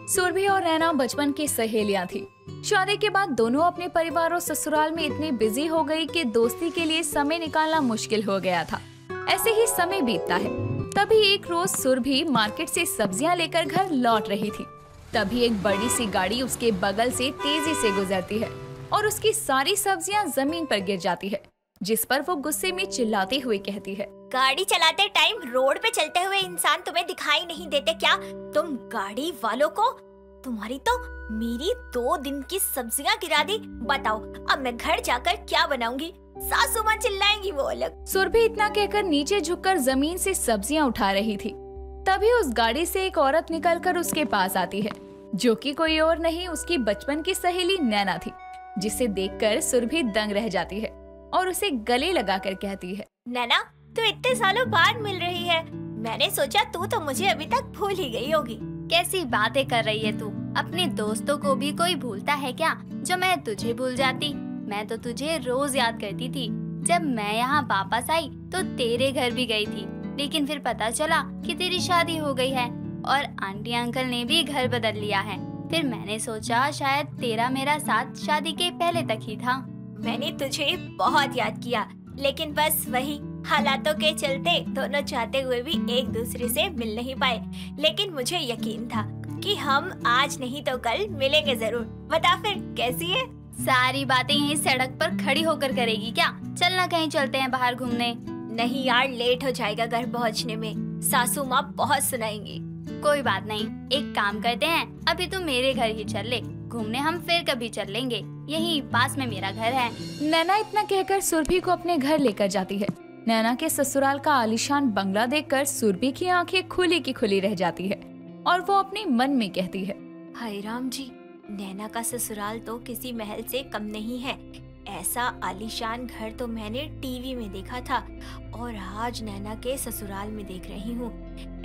सुरभि और नैना बचपन की सहेलियां थी। शादी के बाद दोनों अपने परिवार और ससुराल में इतनी बिजी हो गई कि दोस्ती के लिए समय निकालना मुश्किल हो गया था। ऐसे ही समय बीतता है। तभी एक रोज सुरभि मार्केट से सब्जियां लेकर घर लौट रही थी। तभी एक बड़ी सी गाड़ी उसके बगल से तेजी से गुजरती है और उसकी सारी सब्जियां जमीन पर गिर जाती है, जिस पर वो गुस्से में चिल्लाते हुए कहती है, गाड़ी चलाते टाइम रोड पे चलते हुए इंसान तुम्हें दिखाई नहीं देते क्या? तुम गाड़ी वालों को, तुम्हारी तो मेरी 2 दिन की सब्जियां गिरा दी। बताओ अब मैं घर जाकर क्या बनाऊंगी? सासू माँ चिल्लाएंगी वो अलग। सुरभि इतना कहकर नीचे झुककर जमीन से सब्जियां उठा रही थी। तभी उस गाड़ी से एक औरत निकलकर उसके पास आती है, जो कि कोई और नहीं उसकी बचपन की सहेली नैना थी, जिसे देखकर सुरभि दंग रह जाती है और उसे गले लगाकर कहती है, नैना तू इतने सालों बाद मिल रही है, मैंने सोचा तू तो मुझे अभी तक भूल ही गई होगी। कैसी बातें कर रही है तू? अपने दोस्तों को भी कोई भूलता है क्या, जो मैं तुझे भूल जाती? मैं तो तुझे रोज याद करती थी। जब मैं यहाँ वापस आई तो तेरे घर भी गई थी, लेकिन फिर पता चला कि तेरी शादी हो गई है और आंटी अंकल ने भी घर बदल लिया है। फिर मैंने सोचा शायद तेरा मेरा साथ शादी के पहले तक ही था। मैंने तुझे बहुत याद किया, लेकिन बस वही हालातों के चलते दोनों चाहते हुए भी एक दूसरे से मिल नहीं पाए। लेकिन मुझे यकीन था कि हम आज नहीं तो कल मिलेंगे जरूर। बता फिर कैसी है? सारी बातें यहीं सड़क पर खड़ी होकर करेगी क्या? चलना कहीं चलते हैं बाहर घूमने। नहीं यार, लेट हो जाएगा घर पहुँचने में, सासू माँ बहुत सुनाएंगी। कोई बात नहीं, एक काम करते हैं, अभी तू मेरे घर ही चल ले, घूमने हम फिर कभी चल लेंगे, यहीं पास में मेरा घर है। नैना इतना कहकर सुरभि को अपने घर लेकर जाती है। नैना के ससुराल का आलीशान बंगला देखकर सुरभि की आंखें खुली की खुली रह जाती है और वो अपने मन में कहती है, हाय राम जी, नैना का ससुराल तो किसी महल से कम नहीं है। ऐसा आलीशान घर तो मैंने टीवी में देखा था और आज नैना के ससुराल में देख रही हूँ।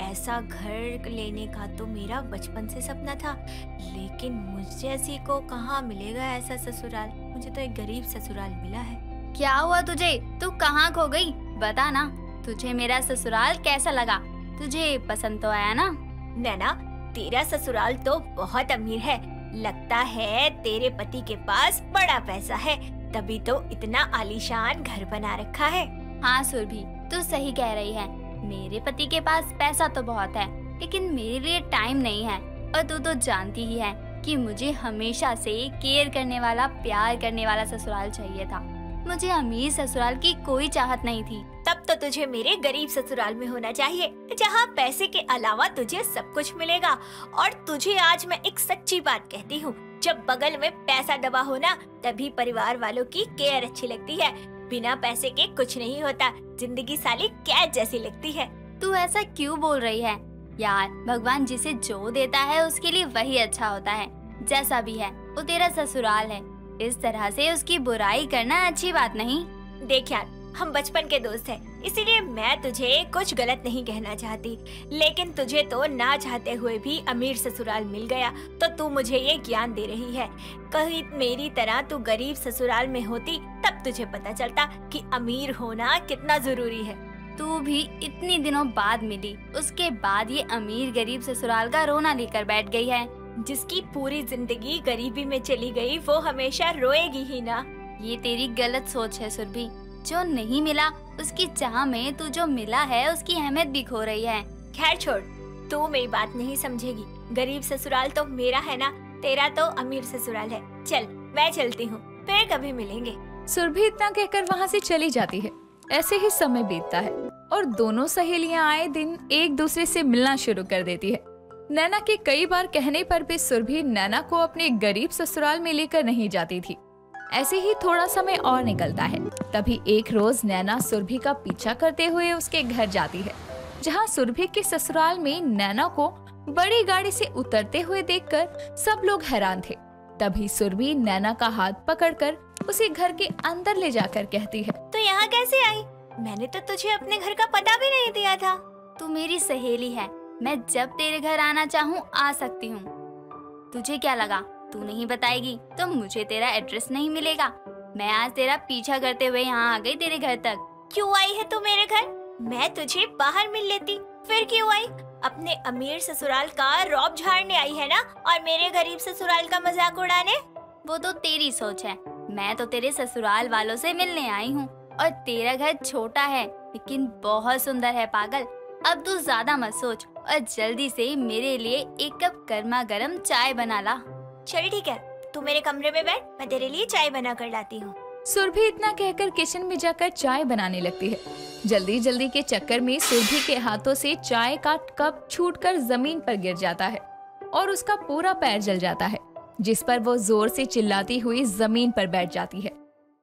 ऐसा घर लेने का तो मेरा बचपन से सपना था, लेकिन मुझ जैसी को कहाँ मिलेगा ऐसा ससुराल। मुझे तो एक गरीब ससुराल मिला है। क्या हुआ तुझे? तू कहाँ खो गई? बता ना, तुझे मेरा ससुराल कैसा लगा? तुझे पसंद तो आया ना? नैना, तेरा ससुराल तो बहुत अमीर है। लगता है तेरे पति के पास बड़ा पैसा है, तभी तो इतना आलीशान घर बना रखा है। हाँ सुरभि, तू सही कह रही है। मेरे पति के पास पैसा तो बहुत है, लेकिन मेरे लिए टाइम नहीं है। और तू तो जानती ही है कि मुझे हमेशा से केयर करने वाला, प्यार करने वाला ससुराल चाहिए था। मुझे अमीर ससुराल की कोई चाहत नहीं थी। तब तो तुझे मेरे गरीब ससुराल में होना चाहिए, जहाँ पैसे के अलावा तुझे सब कुछ मिलेगा। और तुझे आज मैं एक सच्ची बात कहती हूँ, जब बगल में पैसा दबा हो ना, तभी परिवार वालों की केयर अच्छी लगती है। बिना पैसे के कुछ नहीं होता, जिंदगी साली कैद जैसी लगती है। तू ऐसा क्यों बोल रही है यार? भगवान जिसे जो देता है उसके लिए वही अच्छा होता है। जैसा भी है वो तेरा ससुराल है, इस तरह से उसकी बुराई करना अच्छी बात नहीं। देख यार, हम बचपन के दोस्त हैं, इसीलिए मैं तुझे कुछ गलत नहीं कहना चाहती, लेकिन तुझे तो ना चाहते हुए भी अमीर ससुराल मिल गया, तो तू मुझे ये ज्ञान दे रही है। कहीं मेरी तरह तू गरीब ससुराल में होती, तब तुझे पता चलता कि अमीर होना कितना जरूरी है। तू भी इतनी दिनों बाद मिली, उसके बाद ये अमीर गरीब ससुराल का रोना लेकर बैठ गई है। जिसकी पूरी जिंदगी गरीबी में चली गई, वो हमेशा रोएगी ही ना। ये तेरी गलत सोच है सुरभि। जो नहीं मिला उसकी चाह में तू जो मिला है उसकी अहमियत भी खो रही है। खैर छोड़, तू मेरी बात नहीं समझेगी। गरीब ससुराल तो मेरा है ना, तेरा तो अमीर ससुराल है। चल मैं चलती हूँ, फिर कभी मिलेंगे। सुरभि इतना कहकर वहाँ से चली जाती है। ऐसे ही समय बीतता है और दोनों सहेलियां आए दिन एक दूसरे से मिलना शुरू कर देती है। नैना के कई बार कहने पर भी सुरभि नैना को अपने गरीब ससुराल में लेकर नहीं जाती थी। ऐसे ही थोड़ा समय और निकलता है। तभी एक रोज नैना सुरभि का पीछा करते हुए उसके घर जाती है, जहां सुरभि के ससुराल में नैना को बड़ी गाड़ी से उतरते हुए देखकर सब लोग हैरान थे। तभी सुरभि नैना का हाथ पकड़कर उसे घर के अंदर ले जाकर कहती है, तो यहाँ कैसे आई? मैंने तो तुझे अपने घर का पता भी नहीं दिया था। तू मेरी सहेली है, मैं जब तेरे घर आना चाहूँ आ सकती हूँ। तुझे क्या लगा तू नहीं बताएगी तो मुझे तेरा एड्रेस नहीं मिलेगा? मैं आज तेरा पीछा करते हुए यहाँ आ गई तेरे घर तक। क्यों आई है तू मेरे घर? मैं तुझे बाहर मिल लेती, फिर क्यों आई? अपने अमीर ससुराल का रौब झाड़ने आई है ना, और मेरे गरीब ससुराल का मजाक उड़ाने। वो तो तेरी सोच है। मैं तो तेरे ससुराल वालों से मिलने आई हूँ और तेरा घर छोटा है लेकिन बहुत सुंदर है पागल। अब तू ज्यादा मत सोच और जल्दी से मेरे लिए एक कप गर्मा गर्म चाय बना ला। चल ठीक है, तू मेरे कमरे में बैठ, मैं तेरे लिए चाय बना कर लाती हूँ। सुरभि इतना कहकर किचन में जाकर चाय बनाने लगती है। जल्दी जल्दी के चक्कर में सुरभि के हाथों से चाय का कप छूटकर जमीन पर गिर जाता है और उसका पूरा पैर जल जाता है, जिस पर वो जोर से चिल्लाती हुई जमीन पर बैठ जाती है।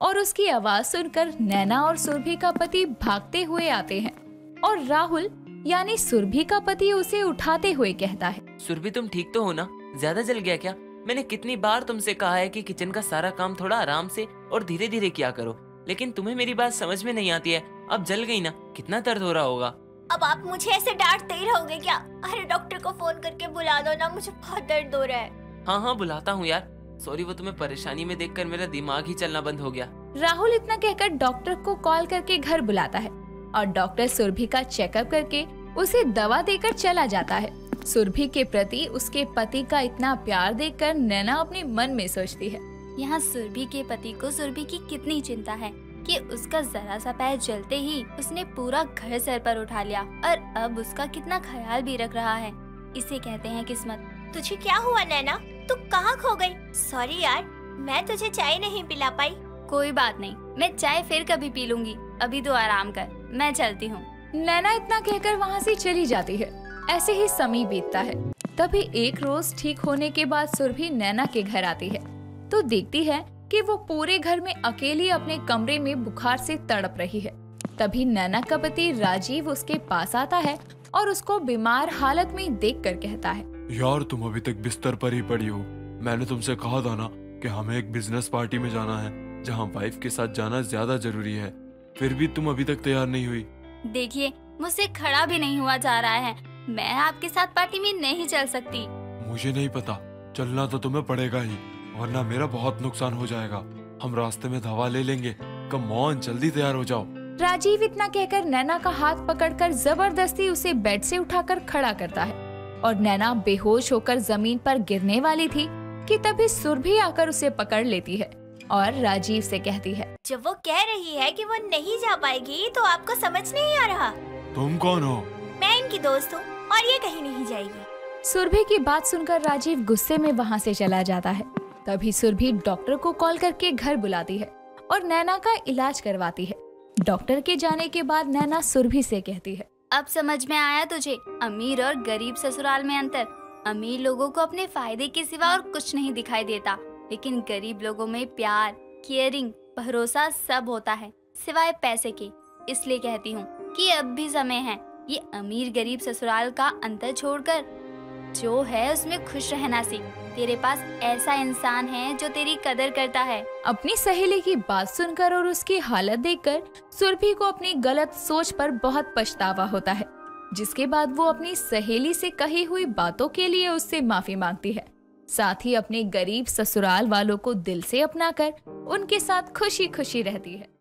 और उसकी आवाज सुनकर नैना और सुरभि का पति भागते हुए आते हैं और राहुल यानी सुरभि का पति उसे उठाते हुए कहता है, सुरभि तुम ठीक तो हो ना? ज्यादा जल गया क्या? मैंने कितनी बार तुमसे कहा है कि किचन का सारा काम थोड़ा आराम से और धीरे धीरे किया करो, लेकिन तुम्हें मेरी बात समझ में नहीं आती है। अब जल गई ना, कितना दर्द हो रहा होगा। अब आप मुझे ऐसे डांटते ही रहोगे क्या? अरे डॉक्टर को फोन करके बुला दो ना, मुझे बहुत दर्द हो रहा है। हाँ हाँ बुलाता हूँ यार। सॉरी, वो तुम्हें परेशानी में देखकर मेरा दिमाग ही चलना बंद हो गया। राहुल इतना कहकर डॉक्टर को कॉल करके घर बुलाता है और डॉक्टर सुरभि का चेकअप करके उसे दवा देकर चला जाता है। सुरभि के प्रति उसके पति का इतना प्यार देखकर नैना अपने मन में सोचती है, यहाँ सुरभि के पति को सुरभि की कितनी चिंता है कि उसका जरा सा पैर जलते ही उसने पूरा घर सर पर उठा लिया और अब उसका कितना ख्याल भी रख रहा है। इसे कहते हैं किस्मत। तुझे क्या हुआ नैना? तू कहाँ खो गई? सॉरी यार, मैं तुझे चाय नहीं पिला पाई। कोई बात नहीं, मैं चाय फिर कभी पी लूंगी। अभी तो आराम कर, मैं चलती हूँ। नैना इतना कहकर वहाँ से चली जाती है। ऐसे ही समय बीतता है। तभी एक रोज ठीक होने के बाद सुरभि नैना के घर आती है तो देखती है कि वो पूरे घर में अकेली अपने कमरे में बुखार से तड़प रही है। तभी नैना का पति राजीव उसके पास आता है और उसको बीमार हालत में देखकर कहता है, यार तुम अभी तक बिस्तर पर ही पड़ी हो। मैंने तुमसे कहा था ना कि हमें एक बिजनेस पार्टी में जाना है जहाँ वाइफ के साथ जाना ज्यादा जरूरी है, फिर भी तुम अभी तक तैयार नहीं हुई। देखिए, मुझसे खड़ा भी नहीं हुआ जा रहा है। मैं आपके साथ पार्टी में नहीं चल सकती। मुझे नहीं पता, चलना तो तुम्हें पड़ेगा ही, वरना मेरा बहुत नुकसान हो जाएगा। हम रास्ते में दवा ले लेंगे। कम ऑन, जल्दी तैयार हो जाओ। राजीव इतना कहकर नैना का हाथ पकड़कर जबरदस्ती उसे बेड से उठाकर खड़ा करता है और नैना बेहोश होकर जमीन पर गिरने वाली थी कि तभी सुरभि आकर उसे पकड़ लेती है और राजीव से कहती है, जब वो कह रही है कि वो नहीं जा पाएगी तो आपको समझ नहीं आ रहा। तुम कौन हो? मैं इनकी दोस्त हूँ और ये कहीं नहीं जाएगी। सुरभि की बात सुनकर राजीव गुस्से में वहाँ से चला जाता है। तभी सुरभि डॉक्टर को कॉल करके घर बुलाती है और नैना का इलाज करवाती है। डॉक्टर के जाने के बाद नैना सुरभि से कहती है, अब समझ में आया तुझे अमीर और गरीब ससुराल में अंतर। अमीर लोगों को अपने फायदे के सिवा और कुछ नहीं दिखाई देता, लेकिन गरीब लोगों में प्यार, केयरिंग, भरोसा सब होता है सिवाय पैसे के। इसलिए कहती हूँ कि अब भी समय है ये अमीर गरीब ससुराल का अंतर छोड़कर जो है उसमें खुश रहना सीख। तेरे पास ऐसा इंसान है जो तेरी कदर करता है। अपनी सहेली की बात सुनकर और उसकी हालत देखकर सुरभि को अपनी गलत सोच पर बहुत पछतावा होता है, जिसके बाद वो अपनी सहेली से कही हुई बातों के लिए उससे माफी मांगती है। साथ ही अपने गरीब ससुराल वालों को दिल से अपनाकर उनके साथ खुशी खुशी रहती है।